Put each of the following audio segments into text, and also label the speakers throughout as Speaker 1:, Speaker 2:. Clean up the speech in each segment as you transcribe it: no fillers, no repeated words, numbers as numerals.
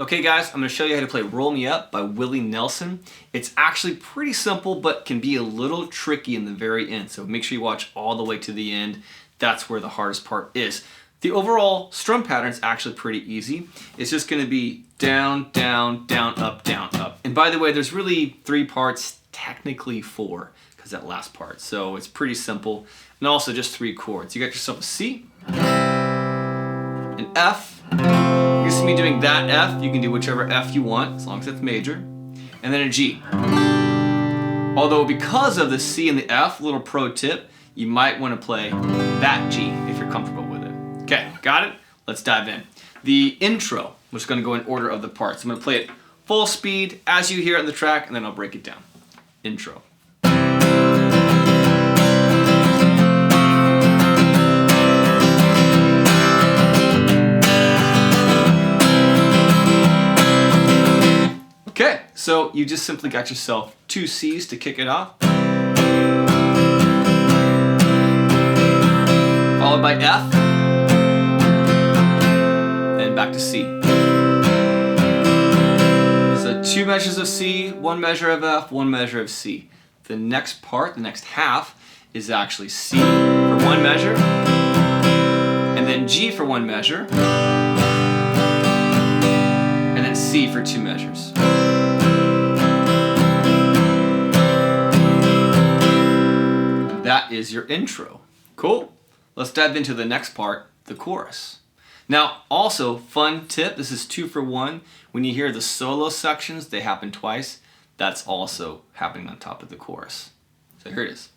Speaker 1: Okay guys, I'm going to show you how to play Roll Me Up by Willie Nelson. It's actually pretty simple, but can be a little tricky in the very end. So make sure you watch all the way to the end. That's where the hardest part is. The overall strum pattern is actually pretty easy. It's just going to be down, down, down, up, down, up. And by the way, there's really 3 parts, technically 4, because that last part. So it's pretty simple. And also just 3 chords. You got yourself a C, an F. You see me doing that F, you can do whichever F you want, as long as it's major, and then a G. Although because of the C and the F, little pro tip, you might want to play that G if you're comfortable with it. Okay, got it? Let's dive in. The intro, I'm just going to go in order of the parts. I'm going to play it full speed as you hear it on the track, and then I'll break it down. Intro. Okay, so you just simply got yourself 2 C's to kick it off. Followed by F. And back to C. So 2 measures of C, 1 measure of F, 1 measure of C. The next part, the next half, is actually C for 1 measure. And then G for 1 measure. And then C for 2 measures. That is your intro. Cool. Let's dive into the next part, the chorus. Now, also, fun tip, this is 2 for 1. When you hear the solo sections, they happen twice. That's also happening on top of the chorus. So here it is.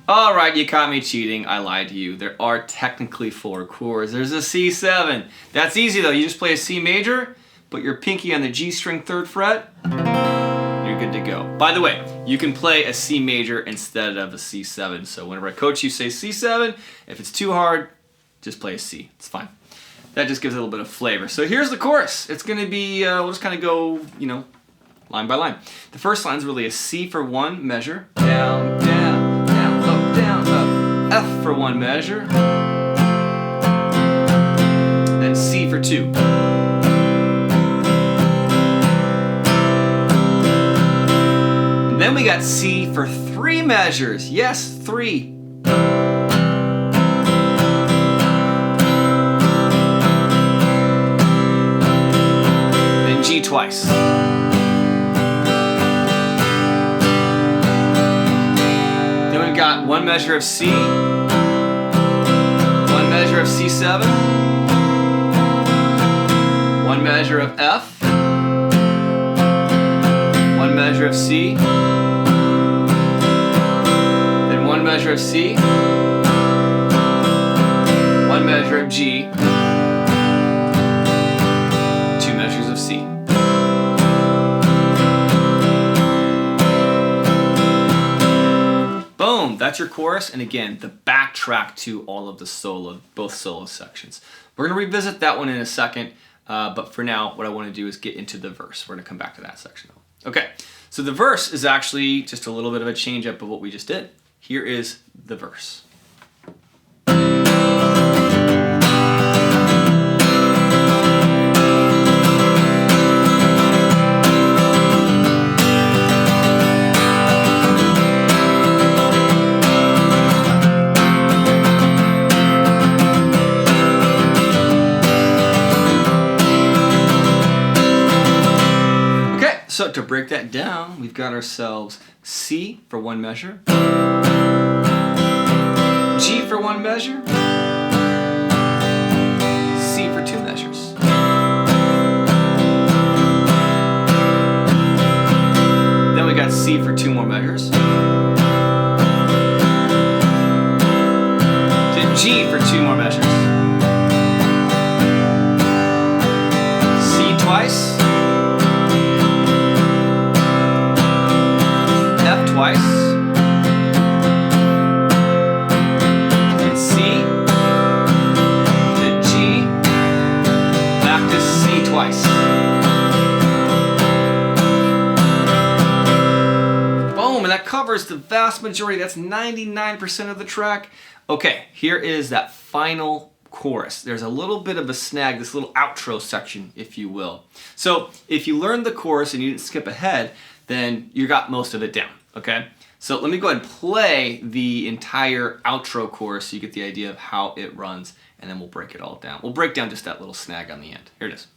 Speaker 1: Alright, you caught me cheating. I lied to you. There are technically 4 chords. There's a C7. That's easy though. You just play a C major, put your pinky on the G string 3rd fret, you're good to go. By the way, you can play a C major instead of a C7. So whenever I coach you, say C7. If it's too hard, just play a C. It's fine. That just gives it a little bit of flavor. So here's the chorus. It's going to be, we'll just kind of go, line by line. The first line is really a C for 1 measure. Down, down. Down, up, F for 1 measure, then C for 2. And then we got C for 3 measures. Yes, 3. Then G twice. Got 1 measure of C, 1 measure of C7, 1 measure of F, 1 measure of C, then 1 measure of C, 1 measure of G, 2 measures of C. Boom, that's your chorus, and again, the backtrack to all of the both solo sections. We're going to revisit that one in a second, but for now, what I want to do is get into the verse. We're going to come back to that section. Okay, so the verse is actually just a little bit of a change up of what we just did. Here is the verse. So to break that down, we've got ourselves C for 1 measure, G for 1 measure, C for 2 measures. Then we got C for 2 more measures, then G for 2 more measures, C twice, F twice, covers the vast majority. That's 99% of the track. Okay, here is that final chorus. There's a little bit of a snag, this little outro section, if you will. So if you learned the chorus and you didn't skip ahead, then you got most of it down, okay? So let me go ahead and play the entire outro chorus so you get the idea of how it runs, and then we'll break it all down. We'll break down just that little snag on the end. Here it is.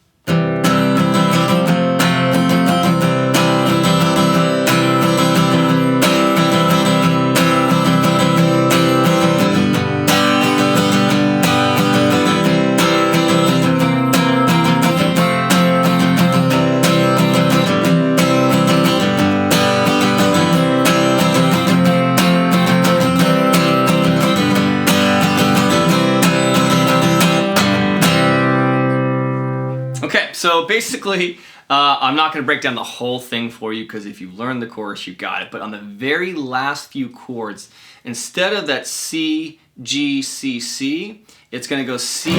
Speaker 1: Okay, so basically, I'm not going to break down the whole thing for you because if you learned the chorus, you got it. But on the very last few chords, instead of that C, G, C, C, it's going to go C,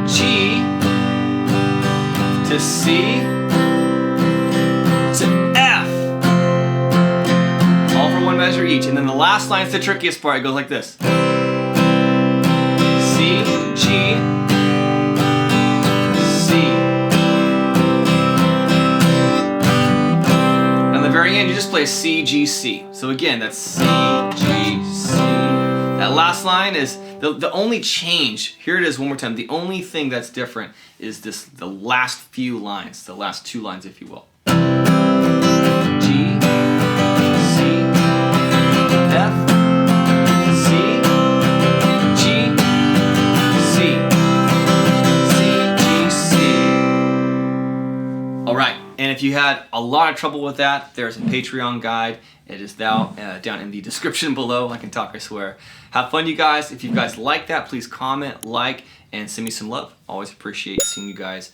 Speaker 1: G, to C, to F. All for one measure each. And then the last line is the trickiest part. It goes like this. C, G, very end, you just play C, G, C. So again, that's C, G, C. That last line is the only change. Here it is one more time. The only thing that's different is the last few lines, the last two lines, if you will. G, C, F, C, G, C, C, G, C. All right. And if you had a lot of trouble with that, there's a Patreon guide. It is down in the description below. I can talk, I swear. Have fun, you guys. If you guys like that, please comment, like, and send me some love. Always appreciate seeing you guys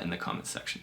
Speaker 1: in the comment section.